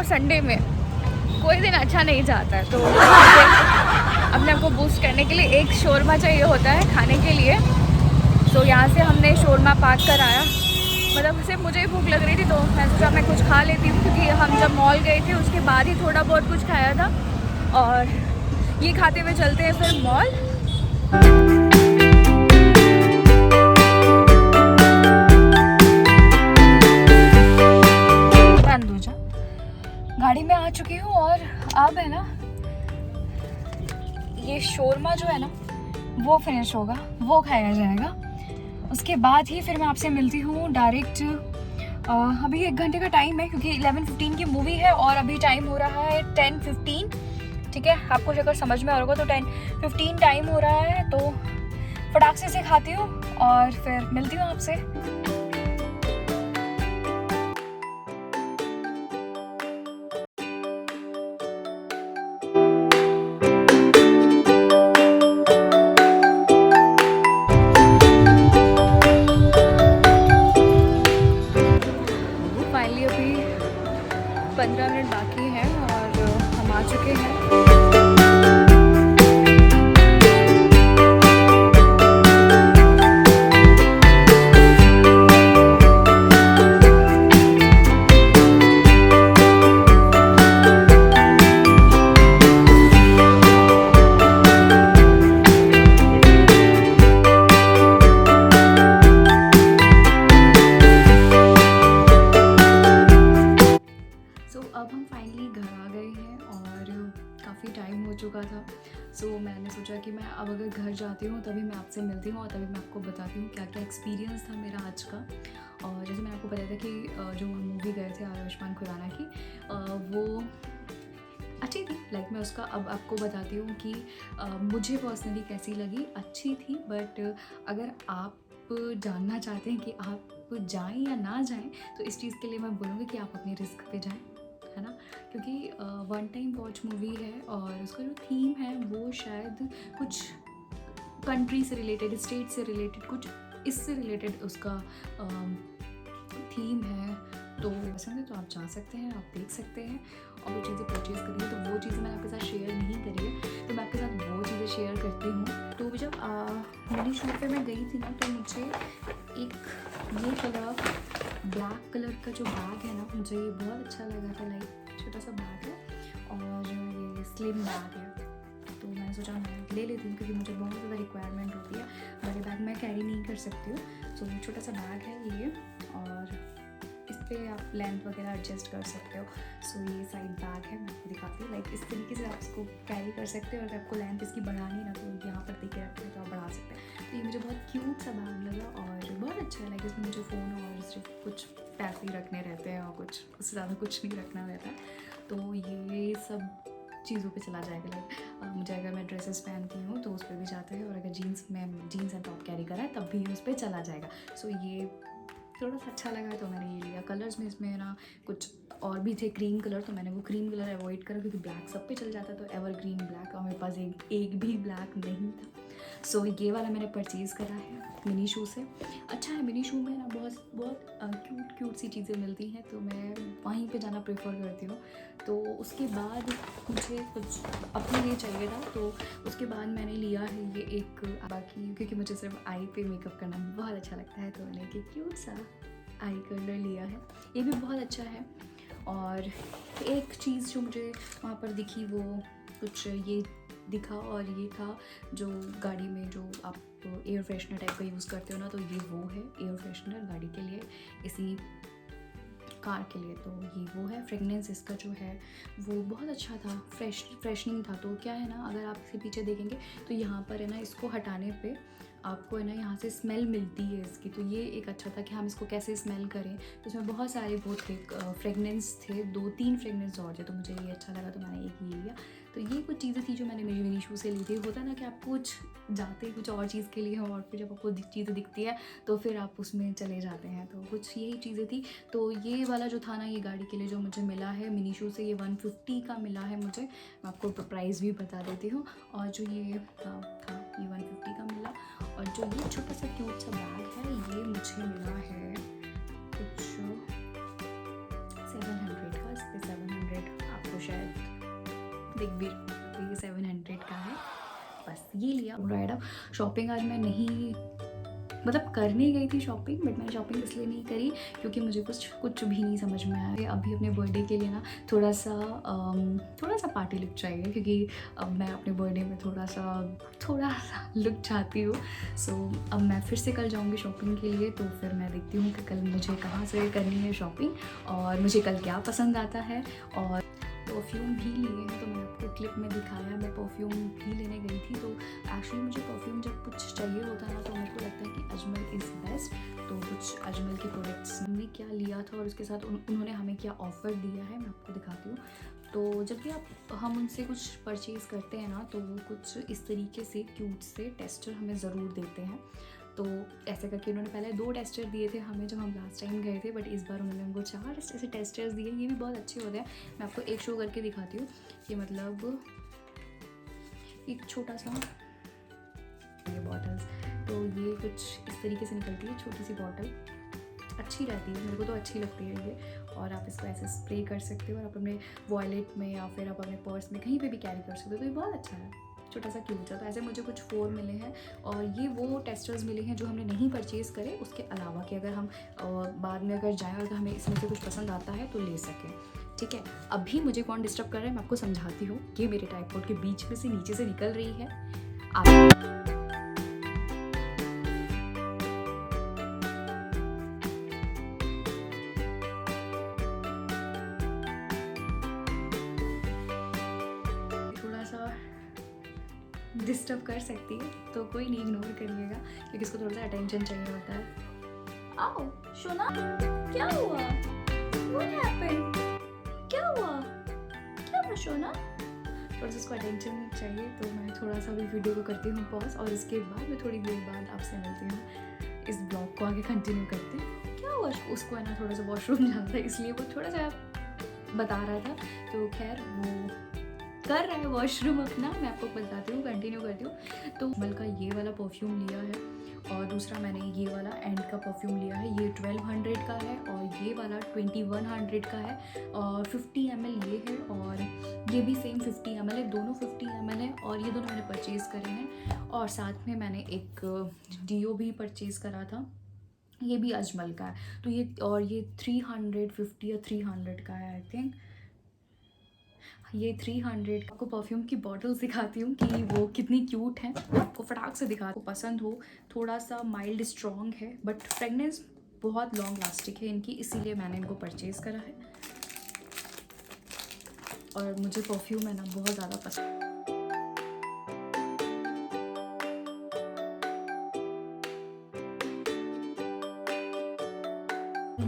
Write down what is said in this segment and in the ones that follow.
और संडे में कोई दिन अच्छा नहीं जाता है, तो अपने आप को बूस्ट करने के लिए एक शोरमा चाहिए होता है खाने के लिए। तो यहाँ से हमने शोरमा पाक कराया, मतलब सिर्फ मुझे ही भूख लग रही थी तो मैं सोचा मैं कुछ खा लेती हूँ, क्योंकि हम जब मॉल गए थे उसके बाद ही थोड़ा बहुत कुछ खाया था। और ये खाते हुए चलते हैं फिर मॉल। गाड़ी में आ चुकी हूँ और अब है ना ये शोरमा जो है ना वो फिनिश होगा, वो खाया जाएगा। उसके बाद ही फिर मैं आपसे मिलती हूँ डायरेक्ट। अभी 1 घंटे का टाइम है, क्योंकि 11:15 की मूवी है और अभी टाइम हो रहा है 10:15। ठीक है, आपको अगर समझ में आ होगा तो 10:15 टाइम हो रहा है। तो फटाक से खाती हूँ और फिर मिलती हूँ आपसे। फाइनली अभी 15 मिनट बाकी हैं और हम आ चुके हैं। अब हम फाइनली घर आ गए हैं और काफ़ी टाइम हो चुका था। मैंने सोचा कि मैं अब अगर घर जाती हूँ तभी मैं आपसे मिलती हूँ और तभी मैं आपको बताती हूँ क्या क्या एक्सपीरियंस था मेरा आज का। और जैसे मैंने आपको बताया था कि जो मूवी गए थे आयुष्मान खुराना की, वो अच्छी थी। मैं उसका अब आपको बताती हूँ कि मुझे पर्सनली कैसी लगी। अच्छी थी, बट अगर आप जानना चाहते हैं कि आप जाएं या ना जाएं तो इस चीज़ के लिए मैं बोलूँगी कि आप अपने रिस्क पे जाएं, है ना। क्योंकि 1 टाइम वॉच मूवी है और उसका जो थीम है वो शायद कुछ कंट्री से रिलेटेड, स्टेट से रिलेटेड, कुछ इससे रिलेटेड उसका थीम है। तो पसंद है तो आप जा सकते हैं, आप देख सकते हैं और वो चीज़ें परचेज़ करिए। तो वो चीज़ें मैंने आपके साथ शेयर नहीं करी है, तो मैं आपके साथ वो चीज़ें शेयर करती हूँ। तो जब मिनी शॉप पे मैं गई थी ना, तो मुझे एक ये कलर, ब्लैक कलर का जो बैग है ना, मुझे ये बहुत अच्छा लगा था। छोटा सा बैग है और ये स्लिम बैग है, तो मैंने सोचा मैं ले लेती हूँ, क्योंकि मुझे बहुत ज़्यादा रिक्वायरमेंट होती है। बड़े बैग मैं कैरी नहीं कर सकती हूँ, तो छोटा सा बैग है ये और इस पर आप लेंथ वगैरह एडजस्ट कर सकते हो। ये साइड बैग है, मैं आपको दिखाती हूँ। इस तरीके से आप इसको कैरी कर सकते हो। अगर आपको लेंथ इसकी बढ़ानी ना, तो यहाँ पर देखे रखते हो तो आप बढ़ा सकते हैं। तो ये मुझे बहुत क्यूट सा बैग लगा और बहुत अच्छा है। इसमें मुझे फ़ोन और सिर्फ कुछ पैसे ही रखने रहते हैं और कुछ उससे ज़्यादा कुछ नहीं रखना रहता है। तो ये सब चीज़ों पे चला जाएगा। मुझे अगर मैं ड्रेसेस पहनती हूँ तो उस पर भी जाते हैं, और अगर जीन्स एंड टॉप कैरी करा है तब भी उस पर चला जाएगा। ये थोड़ा सा अच्छा लगा तो मैंने ये लिया। कलर्स में इसमें ना कुछ और भी थे, क्रीम कलर, तो मैंने वो क्रीम कलर अवॉइड करा, क्योंकि ब्लैक सब पे चल जाता है। तो एवरग्रीन ब्लैक, और मेरे पास एक भी ब्लैक नहीं था। ये वाला मैंने परचेज़ करा है मिनी शू से। अच्छा है, मिनी शू में ना बहुत क्यूट सी चीज़ें मिलती हैं, तो मैं वहीं पे जाना प्रेफर करती हूँ। तो उसके बाद मुझे कुछ अपने लिए चाहिए था, तो उसके बाद मैंने लिया है ये एक, बाकी क्योंकि मुझे सिर्फ आई पे मेकअप करना बहुत अच्छा लगता है, तो मैंने एक क्यूट सा आई कलर लिया है। ये भी बहुत अच्छा है। और एक चीज़ जो मुझे वहाँ पर दिखी, वो कुछ ये दिखा, और ये था जो गाड़ी में जो आप एयर फ्रेशनर टाइप का यूज़ करते हो ना, तो ये वो है एयर फ्रेशनर गाड़ी के लिए, इसी कार के लिए। तो ये वो है। फ्रेगनेंस इसका जो है वो बहुत अच्छा था, फ्रेशनिंग था। तो क्या है ना, अगर आप इसके पीछे देखेंगे तो यहाँ पर है ना, इसको हटाने पे आपको है ना यहाँ से स्मेल मिलती है इसकी। तो ये एक अच्छा था कि हम इसको कैसे स्मेल करें। तो इसमें बहुत सारे वो थे, फ्रेगनेंस थे, 2-3 फ्रेगनेंस और थे, तो मुझे ये अच्छा लगा, तो मैंने एक ये लिया। तो ये कुछ चीज़ें थी जो मैंने मेरी मिनी शू से ली थी। होता है ना कि आप कुछ जाते कुछ और चीज़ के लिए हो, और फिर जब आपको चीज़ें दिखती है तो फिर आप उसमें चले जाते हैं। तो कुछ यही चीज़ें थी। तो ये वाला जो था ना, ये गाड़ी के लिए जो मुझे मिला है मिनी शू से, ये 150 का मिला है मुझे। मैं आपको प्राइस भी बता देती हूँ। और जो ये था ये 150 का मिला। और जो ये छोटा सा क्यूट सा बैग है, ये मुझे मिला है कुछ 700 का। इस पर 700 एक बिग 700 का है, बस ये लिया। राइट, शॉपिंग आज मैं नहीं मतलब करने गई थी शॉपिंग, बट मैंने शॉपिंग इसलिए नहीं करी क्योंकि मुझे कुछ भी नहीं समझ में आया। अभी अपने बर्थडे के लिए ना थोड़ा सा पार्टी लुक चाहिए, क्योंकि अब मैं अपने बर्थडे में थोड़ा सा लुक चाहती हूँ। सो अब मैं फिर से कल जाऊँगी शॉपिंग के लिए, तो फिर मैं देखती हूँ कि कल मुझे कहाँ से करनी है शॉपिंग और मुझे कल क्या पसंद आता है। और परफ्यूम भी लिए हैं, तो मैंने आपको क्लिप में दिखाया, मैं परफ्यूम भी लेने गई थी। तो एक्चुअली मुझे परफ्यूम जब कुछ चाहिए होता है ना, तो मेरे को लगता है कि अजमल इज़ बेस्ट। तो कुछ अजमल के प्रोडक्ट्स हमने क्या लिया था और उसके साथ उन्होंने हमें क्या ऑफ़र दिया है, मैं आपको दिखाती हूँ। तो जब भी हम उनसे कुछ परचेज़ करते हैं ना, तो वो कुछ इस तरीके से क्यूट से टेस्टर हमें ज़रूर देते हैं। तो ऐसे करके उन्होंने पहले 2 टेस्टर दिए थे हमें जब हम लास्ट टाइम गए थे, बट इस बार उन्होंने हमको 4 ऐसे टेस्टर्स दिए। ये भी बहुत अच्छे होते हैं, मैं आपको एक शो करके दिखाती हूँ। ये मतलब एक छोटा सा ये बॉटल्स, तो ये कुछ इस तरीके से निकलती है, छोटी सी बॉटल अच्छी रहती है, मेरे को तो अच्छी लगती है ये। और आप इसको ऐसे स्प्रे कर सकते हो और आप अपने वॉलेट में या फिर आप अपने पर्स में कहीं पे भी कैरी कर सकते हो, तो ये बहुत अच्छा है, छोटा सा क्यूट सा। तो ऐसे मुझे कुछ 4 मिले हैं और ये वो टेस्टर्स मिले हैं जो हमने नहीं परचेज़ करे, उसके अलावा कि अगर हम बाद में अगर जाएँ और हमें इसमें से कुछ पसंद आता है तो ले सकें। ठीक है, अभी मुझे कौन डिस्टर्ब कर रहा है मैं आपको समझाती हूँ। ये मेरे ट्राइपॉड के बीच में से नीचे से निकल रही है। आप डिस्टर्ब कर सकती है, तो कोई नहीं, इग्नोर करिएगा, क्योंकि इसको थोड़ा सा अटेंशन चाहिए होता है। आओ शोना, क्या हुआ? What happened? क्या हुआ शोना? थोड़ा सा इसको अटेंशन चाहिए, तो मैं थोड़ा सा भी वीडियो को करती हूँ पॉज और इसके बाद मैं थोड़ी देर बाद आपसे मिलती हूँ। इस ब्लॉग को आगे कंटिन्यू करते हैं। क्या हुआ? उसको है ना थोड़ा सा वॉशरूम जाना था, इसलिए वो थोड़ा सा बता रहा था। तो खैर वो कर रहा है वॉशरूम अपना, मैं आपको बताती हूँ, कंटिन्यू करती हूँ। तो अजमल का ये वाला परफ्यूम लिया है और दूसरा मैंने ये वाला एंड का परफ्यूम लिया है। ये 1200 का है और ये वाला 2100 का है और 50 ml ये है और ये भी सेम 50 ml है, दोनों 50 ml है और ये दोनों मैंने परचेज़ करे हैं। और साथ में मैंने एक डीओ भी परचेज़ करा था, ये भी अजमल का है। तो ये और ये 350 या 300 का है आई थिंक, ये 300। आपको परफ्यूम की बॉटल्स दिखाती हूँ कि वो कितनी क्यूट है, आपको फटाक से दिखा, आपको पसंद हो। थोड़ा सा माइल्ड स्ट्रॉन्ग है बट फ्रेगनेंस बहुत लॉन्ग लास्टिक है इनकी, इसीलिए मैंने इनको परचेज़ करा है। और मुझे परफ्यूम है ना बहुत ज़्यादा पसंद।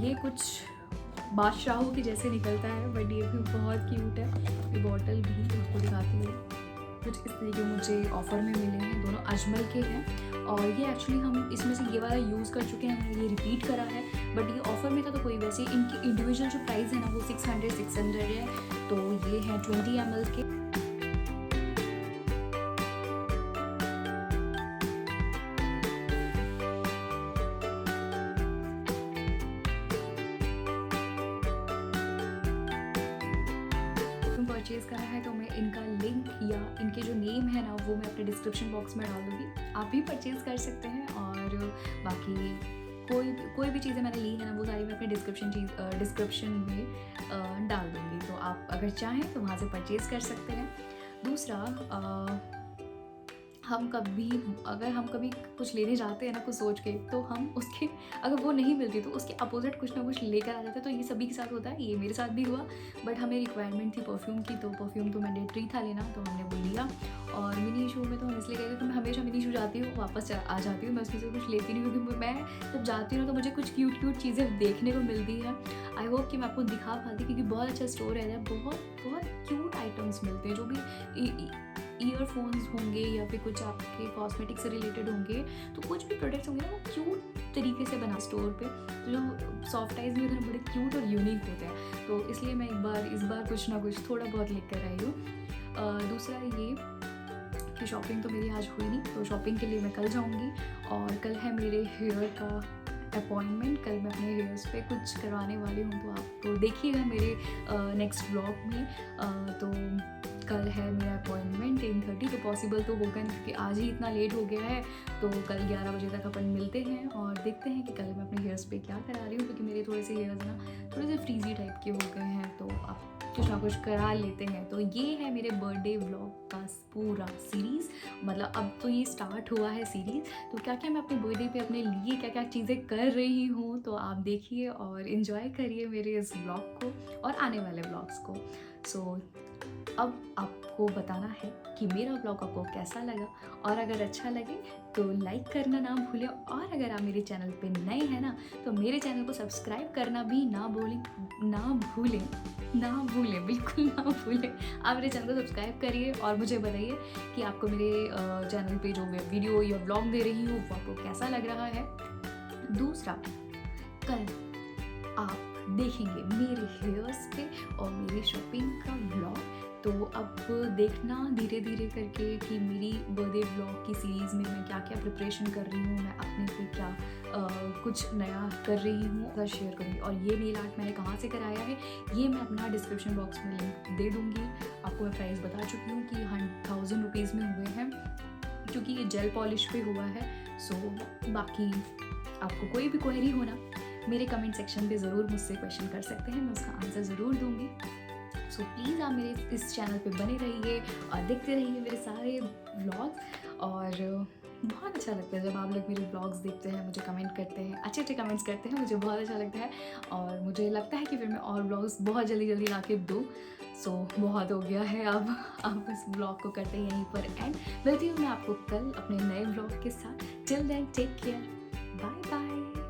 ये कुछ बादशाहों के जैसे निकलता है, बट ये भी बहुत क्यूट है। ये बॉटल भी आपको दिखाती हूँ, कुछ इस तरीके मुझे ऑफ़र में मिले हैं, दोनों अजमल के हैं। और ये एक्चुअली हम इसमें से ये वाला यूज़ कर चुके हैं, हमने ये रिपीट करा है, बट ये ऑफ़र में था तो कोई वैसे इनकी इंडिविजुअल जो प्राइस है ना वो 600 है। तो ये हैं 20 ml के। परचेज़ करा है, तो मैं इनका लिंक या इनके जो नेम है ना वो मैं अपने डिस्क्रिप्शन बॉक्स में डाल दूँगी, आप भी परचेज़ कर सकते हैं। और बाकी कोई भी चीज़ें मैंने ली है ना वो सारी मैं अपने डिस्क्रिप्शन में डाल दूँगी, तो आप अगर चाहें तो वहाँ से परचेज़ कर सकते हैं। दूसरा अगर हम कभी कुछ लेने जाते हैं ना कुछ सोच के, तो हम उसके अगर वो नहीं मिलती तो उसके अपोजिट कुछ ना कुछ लेकर आ जाते हैं। तो ये सभी के साथ होता है, ये मेरे साथ भी हुआ, बट हमें रिक्वायरमेंट थी परफ्यूम की, तो परफ्यूम तो मैंडेटरी था लेना, तो हमने वो लिया। और मिनी शो में तो हम इसलिए गए थे, तो मैं हमेशा मिनी शो जाती हूँ वापस आ जाती हूँ, मैं उसमें से कुछ लेती नहीं, क्योंकि मैं जब जाती हूँ तो मुझे कुछ क्यूट चीज़ें देखने को मिलती है। आई होप कि मैं आपको दिखा पाती, क्योंकि बहुत अच्छा स्टोर है, बहुत क्यूट आइटम्स मिलते हैं, जो भी ईयरफोन्स होंगे या फिर कुछ आपके कॉस्मेटिक से रिलेटेड होंगे, तो कुछ भी प्रोडक्ट्स होंगे ना वो क्यूट तरीके से बना स्टोर पे, जो सॉफ्ट आइज में बड़े क्यूट और यूनिक होते हैं। तो इसलिए मैं इस बार कुछ ना कुछ थोड़ा बहुत लेकर आई हूँ। दूसरा ये कि शॉपिंग तो मेरी आज हुई नहीं, तो शॉपिंग के लिए मैं कल जाऊँगी और कल है मेरे हेयर का अपॉइंटमेंट, कल मैं अपने हेयर्स पे कुछ करवाने वाली हूँ, तो आप तो देखिएगा मेरे नेक्स्ट ब्लॉग में। तो कल है 11:30 तो पॉसिबल तो होगा नहीं, क्योंकि आज ही इतना लेट हो गया है। तो कल 11 बजे तक अपन मिलते हैं और देखते हैं कि कल मैं अपने हेयर्स पे क्या करा रही हूँ, क्योंकि मेरे थोड़े से हेयर्स ना थोड़े से फ्रीजी टाइप के हो गए हैं, तो अब कुछ ना कुछ करा लेते हैं। तो ये है मेरे बर्थडे व्लॉग का पूरा सीरीज़, मतलब अब तो ये स्टार्ट हुआ है सीरीज़। तो क्या क्या मैं अपने बर्थडे पे अपने लिए क्या क्या चीज़ें कर रही हूँ, तो आप देखिए और इन्जॉय करिए मेरे इस व्लॉग को और आने वाले व्लॉग्स को। सो अब आपको बताना है कि मेरा ब्लॉग आपको कैसा लगा, और अगर अच्छा लगे तो लाइक करना ना भूलें, और अगर आप मेरे चैनल पे नए हैं ना तो मेरे चैनल को सब्सक्राइब करना भी ना भूलें, बिल्कुल ना भूलें। आप मेरे चैनल को सब्सक्राइब करिए और मुझे बताइए कि आपको मेरे चैनल पे जो मैं वीडियो या ब्लॉग दे रही हूँ वो आपको कैसा लग रहा है। दूसरा, कल आप देखेंगे मेरे हेयर्स पे और मेरी शॉपिंग का व्लॉग। तो अब देखना धीरे धीरे करके कि मेरी बर्थडे व्लॉग की सीरीज़ में मैं क्या क्या प्रिपरेशन कर रही हूँ, मैं अपने पे क्या कुछ नया कर रही हूँ शेयर करूँगी। और ये नेल आर्ट मैंने कहाँ से कराया है ये मैं अपना डिस्क्रिप्शन बॉक्स में लिंक दे दूँगी। आपको मैं प्राइस बता चुकी हूँ कि 1000 रुपीज़ में हुए हैं, क्योंकि ये जेल पॉलिश पे हुआ है। सो बाकी आपको कोई भी क्वेरी हो ना मेरे कमेंट सेक्शन पे ज़रूर मुझसे क्वेश्चन कर सकते हैं, मैं उसका आंसर ज़रूर दूंगी। सो प्लीज़ आप मेरे इस चैनल पे बने रहिए और देखते रहिए मेरे सारे व्लॉग्स। और बहुत अच्छा लगता है जब आप लोग मेरे व्लॉग्स देखते हैं, मुझे कमेंट करते हैं, अच्छे अच्छे कमेंट्स करते हैं, मुझे बहुत अच्छा लगता है। और मुझे लगता है कि फिर मैं और व्लॉग्स बहुत जल्दी जल्दी ला के दूँ। सो बहुत हो गया है अब इस व्लॉग को करते हैं यहीं पर एंड। मिलती हूँ मैं आपको कल अपने नए व्लॉग के साथ। Till then take care, bye bye.